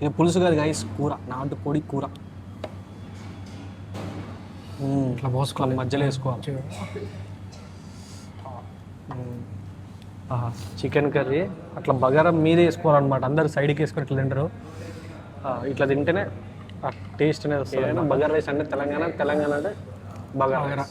ఇది పులుసు కాదు గైస్, కూర, నాటుకోడి కూర. ఇట్లా పోసుకోవాలి, మధ్యలో వేసుకోవాలి. చికెన్ కర్రీ అట్లా బగారా మీదే వేసుకోవాలన్నమాట. అందరు సైడ్కి వేసుకొని ఇట్లా తింటారు. ఇట్లా తింటేనే టేస్ట్ అనేది వస్తుంది. బగారా రైస్ అంటే తెలంగాణ అంటే బగారా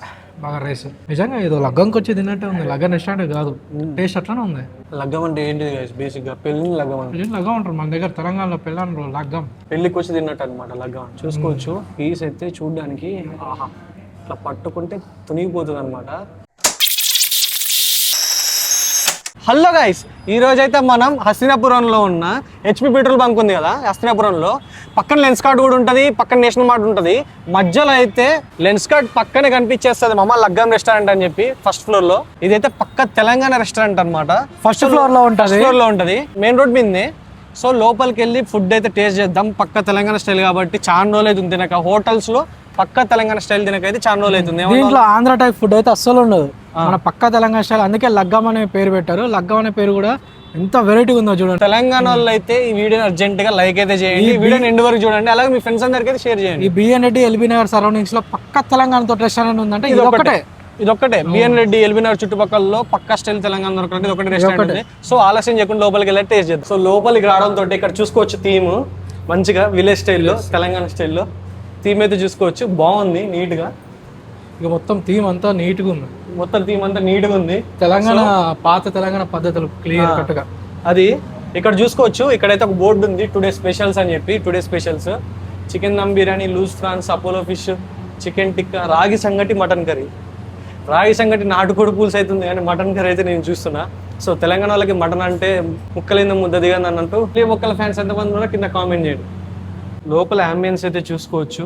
రైస్. నిజంగా ఏదో లగ్గంకి వచ్చి తిన్నట్టే ఉంది. లగ్గం రెస్టారెంట్ కాదు, టేస్ట్ అట్లానే ఉంది. లగ్గం అంటే ఏంటిది గైస్? బేసిక్గా పెళ్ళిని లగ్గం అంటే లగ్గం అంటారు మన దగ్గర తెలంగాణలో. పెళ్ళాను లగ్గం, పెళ్ళికి వచ్చి తిన్నట్టు అనమాట లగ్గం. చూసుకోవచ్చు పీస్ అయితే చూడడానికి ఆహా ఇట్లా పట్టుకుంటే తునిగిపోతుంది అనమాట. హలో గైస్, ఈ రోజు అయితే మనం హస్తినాపురంలో ఉన్న హెచ్పి పెట్రోల్ బంక్ ఉంది కదా హస్తినాపురంలో. పక్కన లెన్స్ కార్ట్ కూడా ఉంటుంది, పక్కన నేషనల్ మార్ట్ ఉంటుంది. మధ్యలో అయితే లెన్స్ కార్ట్ పక్కనే కనిపించేస్తుంది మామ లగ్గం రెస్టారెంట్ అని చెప్పి ఫస్ట్ ఫ్లోర్ లో. ఇదైతే పక్క తెలంగాణ రెస్టారెంట్ అనమాట. ఫస్ట్ ఫ్లోర్ లో ఉంటుంది, మెయిన్ రోడ్ మీదే. సో లోపలికి వెళ్ళి ఫుడ్ అయితే టేస్ట్ చేద్దాం. పక్క తెలంగాణ స్టైల్ కాబట్టి చాలా రోజులు అవుతుంది తినక. హోటల్స్ లో పక్క తెలంగాణ స్టైల్ తినకైతే చాలా రోజులు అవుతుంది. దీంట్లో ఆంధ్ర టైప్ ఫుడ్ అయితే అస్సలు ఉండదు, మన పక్క తెలంగాణ స్టైల్. అందుకే లగ్గం అనే పేరు పెట్టారు. లగ్గం అనే పేరు కూడా ఎంత వెరైటీ ఉందో చూడండి. తెలంగాణ వాళ్ళు అయితే ఈ వీడియో అర్జెంట్ గా లైక్ అయితే చేయండి, ఈ వీడియోని ఎండ్ వరకు చూడండి, అలాగే మీ ఫ్రెండ్స్ అందరికీ అయితే షేర్ చేయండి. ఈ BN Reddy LB Nagar surroundings లో పక్క తెలంగాణతో రెస్టారెంట్ ఉందంటే ఇదొక్కటే బిఎన్ రెడ్డి ఎల్బీ నగర్ చుట్టుపక్కల పక్క స్టైల్ తెలంగాణ దొరకడానికి ఒకటి రెస్టారెంట్ ఉంది. సో ఆలస్యం చేయకుండా లోపలికి వెళ్ళి టేస్ట్ చేద్దాం. సో లోపలికి రావడంతో ఇక్కడ చూసుకోవచ్చు థీమ్ మంచిగా విలేజ్ స్టైల్లో తెలంగాణ స్టైల్లో థీమ్ అయితే చూసుకోవచ్చు. బాగుంది నీట్ గా. ఇక మొత్తం థీమ్ అంతా నీట్ గా ఉంది. మొత్తం థీమ్ అంతా నీట్ గా ఉంది. తెలంగాణ పాత తెలంగాణ పద్ధతులు క్లియర్ కట్ గా అది ఇక్కడ చూసుకోవచ్చు. ఇక్కడైతే ఒక బోర్డు ఉంది టుడే స్పెషల్స్ అని చెప్పి. Today specials chicken dum biryani, లూజ్ ఫ్రాన్స్, Apollo fish, chicken tikka, ragi sangati, mutton curry. రాగి సంగటి నాటుకోడి పులుసు అవుతుంది కానీ మటన్ కర్రీ అయితే నేను చూస్తున్నా. సో తెలంగాణ వాళ్ళకి మటన్ అంటే ముక్కలేందో ముద్ద దిగని అన్నట్టు. ఏ ఒక్కల ఫ్యాన్స్ ఎంతమంది ఉన్నా కింద కామెంట్ చేయండి. లోపల అంబియన్స్ అయితే చూసుకోవచ్చు.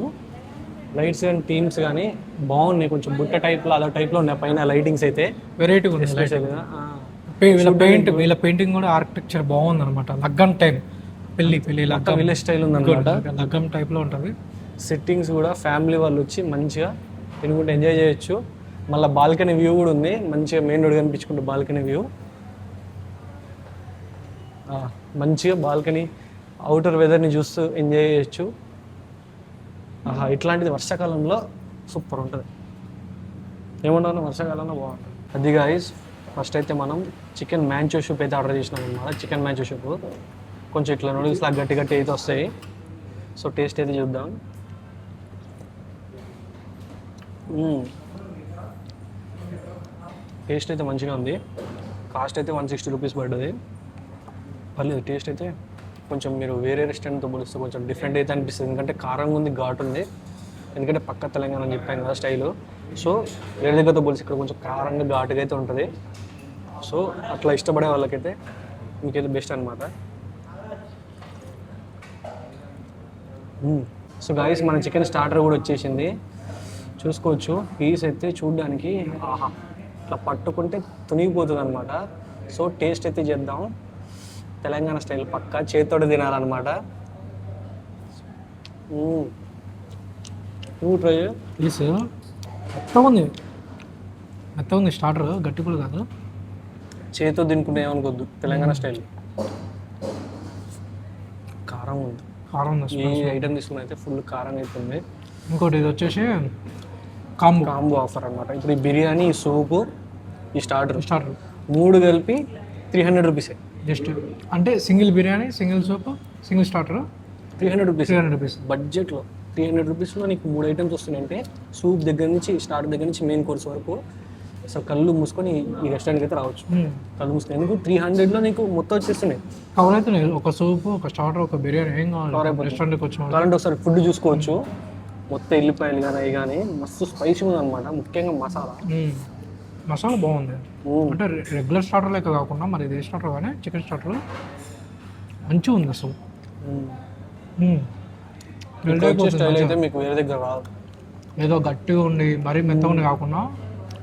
లైట్స్ అండ్ థీమ్స్ కానీ బాగున్నాయి. కొంచెం బుట్ట టైప్లో అలా టైప్లో ఉన్నాయి. పైన లైటింగ్స్ అయితే వెరైటీగా ఉంది. వీళ్ళ పెయింటింగ్ కూడా ఆర్కిటెక్చర్ బాగుంది అనమాట. లగ్గం టైం పెళ్లి లగ్గం విలేజ్ స్టైల్ ఉంది అనమాట. లగ్గం టైప్లో ఉంటుంది. సెట్టింగ్స్ కూడా ఫ్యామిలీ వాళ్ళు వచ్చి మంచిగా తినుకుంటే ఎంజాయ్ చేయొచ్చు. మళ్ళీ బాల్కనీ వ్యూ కూడా ఉంది. మంచిగా మెయిన్ రోడ్ కనిపించుకుంటే బాల్కనీ వ్యూ. మంచిగా బాల్కనీ అవుటర్ వెదర్ని చూస్తూ ఎంజాయ్ చేయొచ్చు. ఇట్లాంటిది వర్షాకాలంలో సూపర్ ఉంటుంది. ఏమన్నా వర్షాకాలంలో బాగుంటుంది. అది గాయ్స్, ఫస్ట్ అయితే మనం చికెన్ మ్యాంచో సూప్ అయితే ఆర్డర్ చేసినాం అనమాట. చికెన్ మ్యాంచో సూప్ కొంచెం ఇట్లా నూడిల్స్ లాగా గట్టి అయితే వస్తాయి. సో టేస్ట్ అయితే చూద్దాం. టేస్ట్ అయితే మంచిగా ఉంది. కాస్ట్ అయితే 160 రూపీస్ పడ్డది. పర్లేదు టేస్ట్ అయితే. కొంచెం మీరు వేరే రెస్టారెంట్తో పోలిస్తే కొంచెం డిఫరెంట్ అయితే అనిపిస్తుంది. ఎందుకంటే కారంగా ఉంది, ఘాటు ఉంది. ఎందుకంటే పక్క తెలంగాణ అని చెప్పాను కదా స్టైలు. సో వేరే దగ్గరతో పోలిస్తే ఇక్కడ కొంచెం కారంగా ఘాటుగా అయితే ఉంటుంది. సో అట్లా ఇష్టపడే వాళ్ళకైతే మీకైతే బెస్ట్ అనమాట. సో గాయస్, మన చికెన్ స్టార్టర్ కూడా వచ్చేసింది. చూసుకోవచ్చు పీస్ అయితే చూడడానికి ఆహా ఇట్లా పట్టుకుంటే తునిగిపోతుంది అనమాట. సో టేస్ట్ అయితే చేద్దాం. తెలంగాణ స్టైల్ పక్కా చేతితోటి తినాలన్నమాట. నువ్వు ట్రై పీస్ మెత్తగా ఉంది. స్టార్టర్ గట్టి కూడా కాదు. చేతితో తినుకుంటే ఏమనుకోద్దు. తెలంగాణ స్టైల్ కారం ఉంది. ఏ ఐటమ్ తీసుకుని అయితే ఫుల్ కారం అవుతుంది. ఇంకోటి ఇది వచ్చేసి కాంబో ఆఫర్ అనమాట. ఇప్పుడు ఈ బిర్యానీ, ఈ సూపు, ఈ స్టార్టర్ 3 కలిపి 300 రూపీసే. జస్ట్ అంటే single biryani, single soup, single starter 300 rupees. బడ్జెట్లో 300 రూపీస్లో నీకు 3 ఐటమ్స్ వస్తున్నాయంటే సూప్ దగ్గర నుంచి స్టార్టర్ దగ్గర నుంచి మెయిన్ కోర్స్ వరకు అసలు కళ్ళు మూసుకొని ఈ రెస్టారెంట్కి అయితే రావచ్చు. కళ్ళు మూసుకొని ఎందుకు 300లో నీకు మొత్తం వచ్చేస్తున్నాయి. కవర్ అవుతున్నాయి. ఒక సూప్, ఒక స్టార్టర్, ఒక బిర్యానీ ఏం కావాలి రెస్టారెంట్కి వచ్చి కావాలంటే ఒకసారి ఫుడ్ చూసుకోవచ్చు. మొత్తం ఎల్లిపాయలు కానీ అవి కానీ మస్తు స్పైసీ ఉంది అనమాట. ముఖ్యంగా మసాలా బాగుంది. అంటే రెగ్యులర్ స్టార్టర్ లెక్క కాకుండా మరి ఇది స్టార్టర్ కానీ చికెన్ స్టార్టర్ మంచిగా ఉంది అసలు. స్టైల్ అయితే మీకు వేరే దగ్గర రాదు. ఏదో గట్టిగా ఉండి మరీ మెత్తగా ఉండి కాకుండా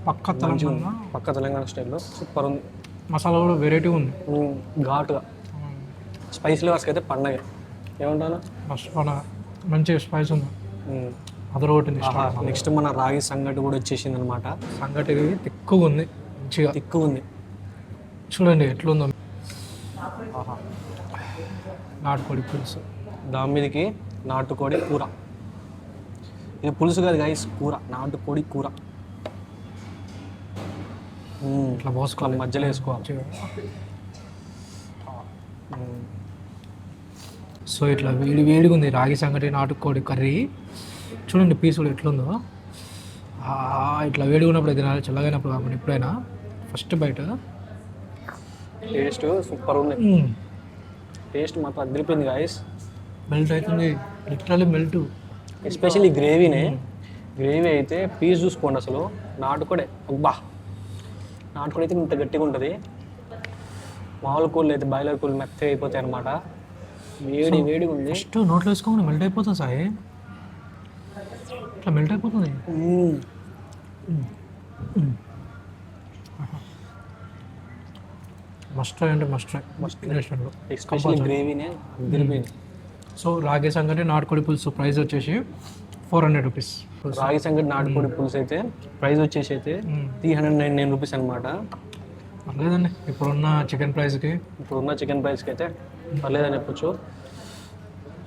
పక్క తెలంగాణ స్టైల్లో సూపర్ ఉంది. మసాలా కూడా వెరైటీ ఉంది, ఘాటుగా. స్పైసీ లవర్స్కి అయితే పండగ. ఏమంటాను మంచి స్పైస్ ఉంది. అదరగొట్టింది. నెక్స్ట్ మన రాగి సంగటి కూడా వచ్చేసింది అనమాట. సంగటి తిక్కుగా ఉంది, మంచిగా తిక్కుగా ఉంది. చూడండి ఎట్లుందో. నాటుకోడి పులుసు దాని మీదకి నాటుకోడి కూర. ఇది పులుసు కాదు గైస్, కూర, నాటుకోడి కూర. ఇట్లా పోసుకోవాలి, మధ్యలో వేసుకోవాలి. సో ఇట్లా వేడిగా ఉంది రాగి సంగటి నాటుకోడి కర్రీ. చూడండి పీస్ కూడా ఎట్లుందో. ఇట్లా వేడిగా ఉన్నప్పుడు తినాలి, చల్లగైనప్పుడు కాకుండా ఎప్పుడైనా. ఫస్ట్ బయట టేస్ట్ సూపర్ ఉంది. టేస్ట్ మాత్రం అదిరిపోయింది గాయస్. మెల్ట్ అవుతుంది, లిటరల్లీ మెల్ట్. ఎస్పెషల్లీ గ్రేవీ అయితే పీస్ చూసుకోండి అసలు. నాటుకోడే అబ్బా, నాటుకోడి అయితే ఇంత గట్టిగా ఉంటుంది. మామూలు కోళ్ళు అయితే బాయిలర్ కోళ్ళు మెత్తగా అయిపోతాయి అనమాట. వేడిగా ఉంది. ఫస్ట్ నోట్లో వేసుకోమని మెల్ట్ అయిపోతుంది సాయి, ఇట్లా మెల్ట్ అయిపోతుంది. మస్ట్ ట్రై అంటే మస్ట్ ట్రై రెస్టారెంట్లో, ఎస్పెషల్లీ గ్రేవీనే అదిరిపోయింది. సో రాగి సంగటి నాటుకోడి పులుసు ప్రైస్ వచ్చేసి 400 రూపీస్. రాగి సంగటి నాటుకోడి పులుసు అయితే ప్రైస్ వచ్చేసి అయితే 399 రూపీస్ అనమాట. పర్లేదండి ఇప్పుడున్న చికెన్ ప్రైస్కి అయితే పర్లేదని చెప్పొచ్చు.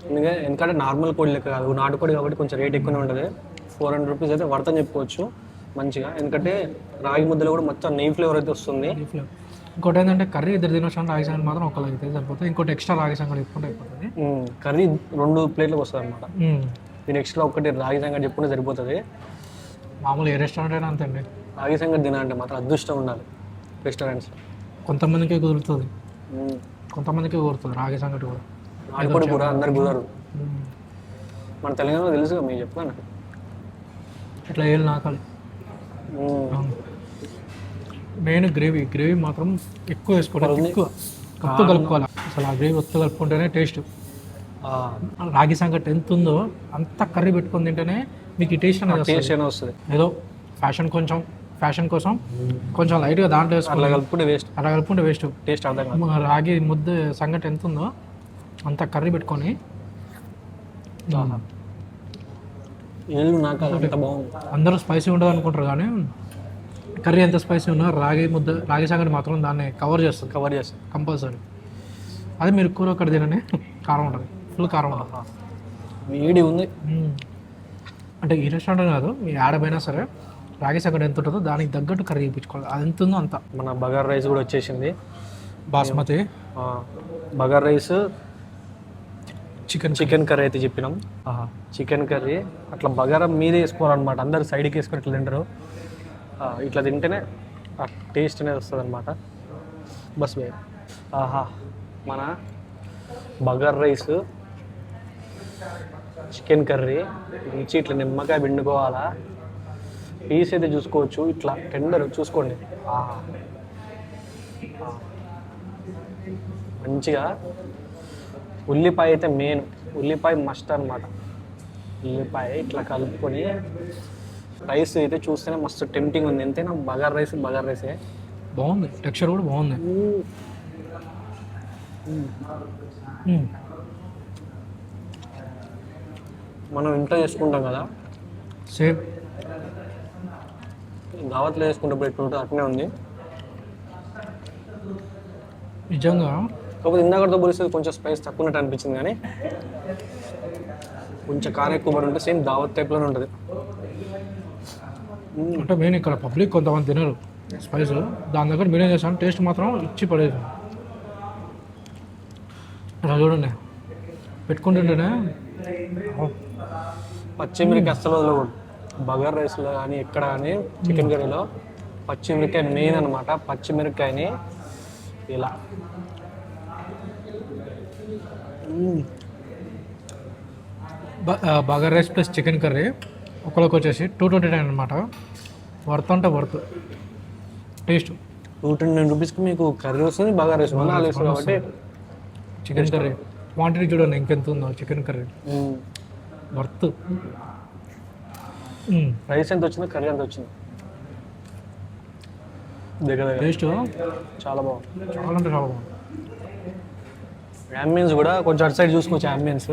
ఎందుకంటే నార్మల్ కోడి లెక్క కాదు, నాటుకోడి కాబట్టి కొంచెం రేట్ ఎక్కువనే ఉంటుంది. 400 రూపీస్ అయితే వర్తని చెప్పుకోవచ్చు మంచిగా. ఎందుకంటే రాగి ముద్దలో కూడా మొత్తం నెయ్యి ఫ్లేవర్ అయితే వస్తుంది. ఇంకోటి ఏంటంటే కర్రీ ఇద్దరు తినొచ్చు, రాగి సంగటి మాత్రం ఒకళ్ళు అయితే సరిపోతుంది. ఇంకోటి ఎక్స్ట్రా రాగి సంగటి చెప్పుకుంటే అయిపోతుంది. కర్రీ 2 ప్లేట్లకు వస్తుంది అనమాట. దీని ఎక్స్ట్రా ఒకటి రాగి సంగటి చెప్పుకుంటే సరిపోతుంది. మామూలు ఏ రెస్టారెంట్ అయినా అంతే అండి, రాగి సంగటి తినాలంటే మాత్రం అదృష్టం ఉండాలి రెస్టారెంట్స్. కొంతమందికే కుదురుతుంది, కొంతమందికి కుదురుతుంది రాగి సంగటి కూడా. నాటుకోడి కూర అందరికి కుదరదు. మన తెలంగాణలో తెలుసుగా మీకు చెప్తాను. ఇట్లా ఏళ్ళు నాకాలి. మెయిన్ గ్రేవీ మాత్రం ఎక్కువ వేసుకోవాలి, ఎక్కువ కప్పు కలుపుకోవాలి. అసలు ఆ గ్రేవీ ఒత్తు కలుపుకుంటేనే టేస్ట్. రాగి సంగటి ఎంత ఉందో అంత కర్రీ పెట్టుకొని తింటేనే మీకు ఈ టేస్ట్ అనేది వస్తుంది. ఏదో ఫ్యాషన్ కోసం కొంచెం లైట్గా దాంట్లో వేసుకోవాలి, అలా కలుపుకుంటే వేస్ట్ టేస్ట్ అర్థం కాదు. రాగి ముద్ద సంగటి ఎంత ఉందో అంత కర్రీ పెట్టుకొని అందరూ స్పైసీ ఉండదు అనుకుంటారు, కానీ కర్రీ ఎంత స్పైసీ ఉన్నా రాగి సంగటి మాత్రం దాన్ని కవర్ చేస్తుంది కంపల్సరీ. అదే మీరు కూర ఒక్కటి తిననే కారం ఉంటుంది, ఫుల్ కారం ఉంటుంది. వేడి ఉంది. అంటే ఈ రెస్టారెంట్ కాదు, మీ ఆడపోయినా సరే రాగి సంగటి ఎంత ఉంటుందో దానికి తగ్గట్టు కర్రీ ఇప్పించుకోవాలి. అది ఎంత ఉందో అంత. మన బగార్ రైస్ కూడా వచ్చేసింది, basmati bagar rice, chicken curry అయితే చెప్పినాం. చికెన్ కర్రీ అట్లా బగారా మీదే వేసుకోవాలన్నమాట. అందరు సైడ్కి వేసుకొని ఇట్లా తింటారు. ఇట్లా తింటేనే ఆ టేస్ట్ అనేది వస్తుంది అనమాట. బస్ వే మన బగార్ రైస్, చికెన్ కర్రీ మంచి ఇట్లా నిమ్మకాయ పిండుకోవాలా. పీస్ అయితే చూసుకోవచ్చు, ఇట్లా టెండర్ చూసుకోండి మంచిగా. ఉల్లిపాయ అయితే మెయిన్, ఉల్లిపాయ మస్ట్ అనమాట. ఉల్లిపాయ ఇట్లా కలుపుకొని రైస్ అయితే చూస్తేనే మస్తు టెంప్టింగ్ ఉంది. ఎంతైనా బగార్ రైసే బాగుంది, టెక్స్చర్ కూడా బాగుంది. మనం ఇంట్లో చేసుకుంటాం కదా, సేమ్ దావత్లో చేసుకుంటే ఎట్లుంటుంది అట్నే ఉంది నిజంగా. కాకపోతే ఇందాకతో పోలిస్తే కొంచెం స్పైస్ తక్కువ ఉన్నట్టు అనిపించింది, కానీ కొంచెం కారం ఎక్కువ పడి ఉంటే సేమ్ దావత్ టైప్లోనే ఉంటుంది. అంటే మెయిన్ ఇక్కడ పబ్లిక్ కొంతమంది తినరు స్పైస్, దాని దగ్గర మీరేం చేస్తాను టేస్ట్ మాత్రం ఇచ్చి పడేది. అలా చూడండి పెట్టుకుంటుంటేనే పచ్చిమిరకాయ అస్సలు వదలకూడదు. బగార్ రైస్లో కానీ ఎక్కడ కానీ చికెన్ కర్రీలో పచ్చిమిరకాయ మెయిన్ అనమాట. పచ్చిమిరకాయని ఇలా bagar rice plus chicken curry ఒకరికి వచ్చేసి 229 అనమాట. వర్త్ అంటే వర్త్ టేస్ట్. 229 రూపీస్కి మీకు కర్రీ వస్తుంది, బగార్ రైస్ వస్తుంది కాబట్టి. చికెన్ కర్రీ క్వాంటిటీ చూడండి ఇంకెంత ఉందో. Chicken curry worth. రైస్ ఎంత వచ్చిందో కర్రీ ఎంత వచ్చింది దగ్గర టేస్ట్ చాలా బాగుంది, చాలా అంటే చాలా బాగుంది. అంబియన్స్ కూడా కొంచెం అటు సైడ్ చూసుకోవచ్చు. అంబియన్స్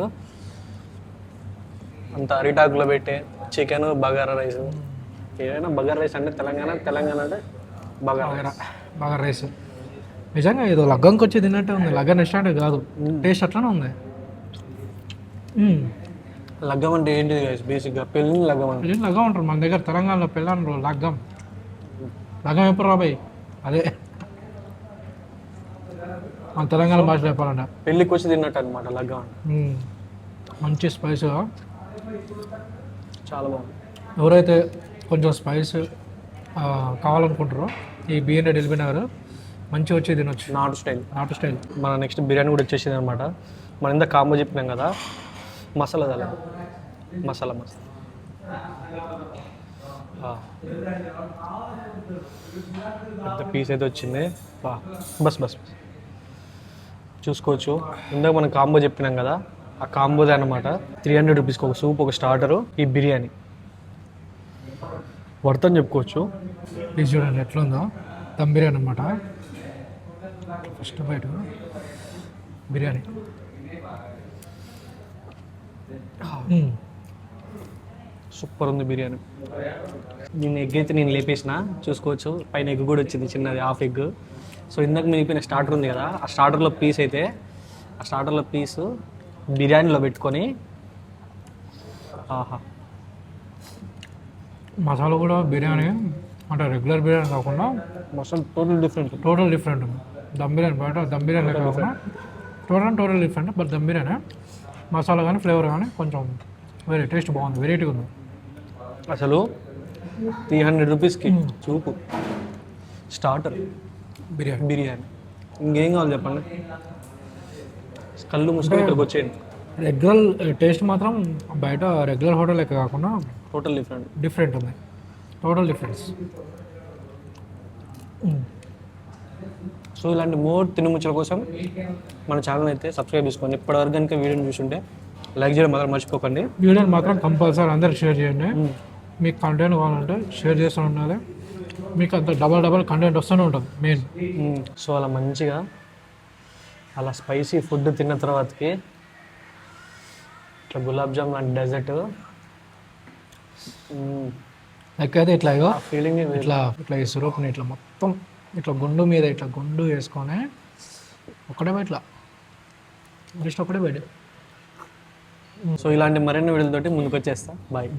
అంత అరిటాకులో పెట్టే చికెన్ బగారా రైస్. ఏదైనా బగారా రైస్ అంటే తెలంగాణ అంటే బగారా రైస్. నిజంగా ఏదో లగ్గంకి వచ్చి తిన్నట్టే ఉంది, లగ్గన్ రెస్టారెంట్ కాదు, టేస్ట్ అట్లానే ఉంది. లగ్గం అంటే ఏంటిది guys? బేసిక్గా పెళ్ళిని లగ్గం అంటే పెళ్ళి లగ్గం అంటారు మన దగ్గర తెలంగాణలో పెళ్ళి అంటారు లగ్గం. లగ్గం ఎప్పుడు రాబాయి అదే మన తెలంగాణ భాషలో చెప్పాలంట. పెళ్ళికి వచ్చి తిన్నట్టు అనమాట లగ్గం అంటే. మంచి స్పైస్గా చాలా బాగుంది. ఎవరైతే కొంచెం స్పైస్ కావాలనుకుంటారో ఈ బిర్యానీ డెలివరీ మంచిగా వచ్చి తినొచ్చు. నాటు స్టైల్. నాటు స్టైల్. మన నెక్స్ట్ బిర్యానీ కూడా వచ్చేసింది అనమాట. మనం ఇంత కాంబో చెప్పినాం కదా, మసాలా దళ మసాలా పెద్ద పీస్ అయితే వచ్చింది. బస్ బస్ చూసుకోవచ్చు. ఇందాక మనం కాంబో చెప్పినాం కదా, ఆ కాంబోదే అనమాట. 300 రూపీస్కి ఒక సూప్, ఒక స్టార్టరు, ఈ బిర్యానీ వర్తని చెప్పుకోవచ్చు. ఇది చూడండి ఎట్లా ఉందో, దమ్ బిర్యానీ అనమాట. ఫస్ట్ బయట బిర్యానీ సూపర్ ఉంది బిర్యానీ. నేను ఎగ్ అయితే నేను లేపేసిన చూసుకోవచ్చు. పైన ఎగ్ కూడా వచ్చింది చిన్నది, హాఫ్ ఎగ్. సో ఇందాక మీరు చెప్పిన స్టార్టర్ ఉంది కదా, ఆ స్టార్టర్లో పీస్ అయితే ఆ స్టార్టర్లో పీసు బిర్యానీలో పెట్టుకొని ఆహా. మసాలా కూడా బిర్యానీ అంటే రెగ్యులర్ బిర్యానీ కాకుండా masala total different. Total different ఉంది. దమ్ బిర్యానీ బయట దమ్ బిర్యానీ కాకుండా total different. But dum biryani masala కానీ ఫ్లేవర్ కానీ కొంచెం వేరే టేస్ట్ బాగుంది, వెరైటీగా ఉంది అసలు. 300 రూపీస్కి చూపు, స్టార్టర్, బిర్యానీ ఇంకేం కావాలి చెప్పండి. కళ్ళు మూసుకొని ఇక్కడికి వచ్చేయండి. రెగ్యులర్ టేస్ట్ మాత్రం బయట రెగ్యులర్ హోటల్ లెక్క కాకుండా టోటల్ డిఫరెంట్ ఉంది. Total difference. సో ఇలాంటి మోర్ తినుముచ్చల కోసం మన ఛానల్ అయితే సబ్స్క్రైబ్ చేసుకోండి. ఇప్పటివరకు కనుక వీడియోని చూసుంటే లైక్ చేయడం మాత్రం మర్చిపోకండి. వీడియోని మాత్రం కంపల్సరీ అందరికి షేర్ చేయండి. మీకు కంటెంట్ కావాలంటే షేర్ చేస్తూ ఉండాలి. మీకు అంత డబల్ కంటెంట్ వస్తూనే ఉంటుంది మెయిన్. సో అలా మంచిగా అలా స్పైసీ ఫుడ్ తిన్న తర్వాతకి ఇట్లా గులాబ్ జామ్ లాంటి డెజర్ట్ లెక్క అయితే ఇట్లా ఫీలింగ్ ఇట్లా ఈ సిరప్ని ఇట్లా మొత్తం ఇట్లా గుండు మీద ఇట్లా గుండు వేసుకొని ఒకటే ఇట్లా జస్ట్ ఒకటే బయట. సో ఇలాంటి మరిన్ని వీడియోలతోటి ముందుకు వచ్చేస్తా. బాయ్.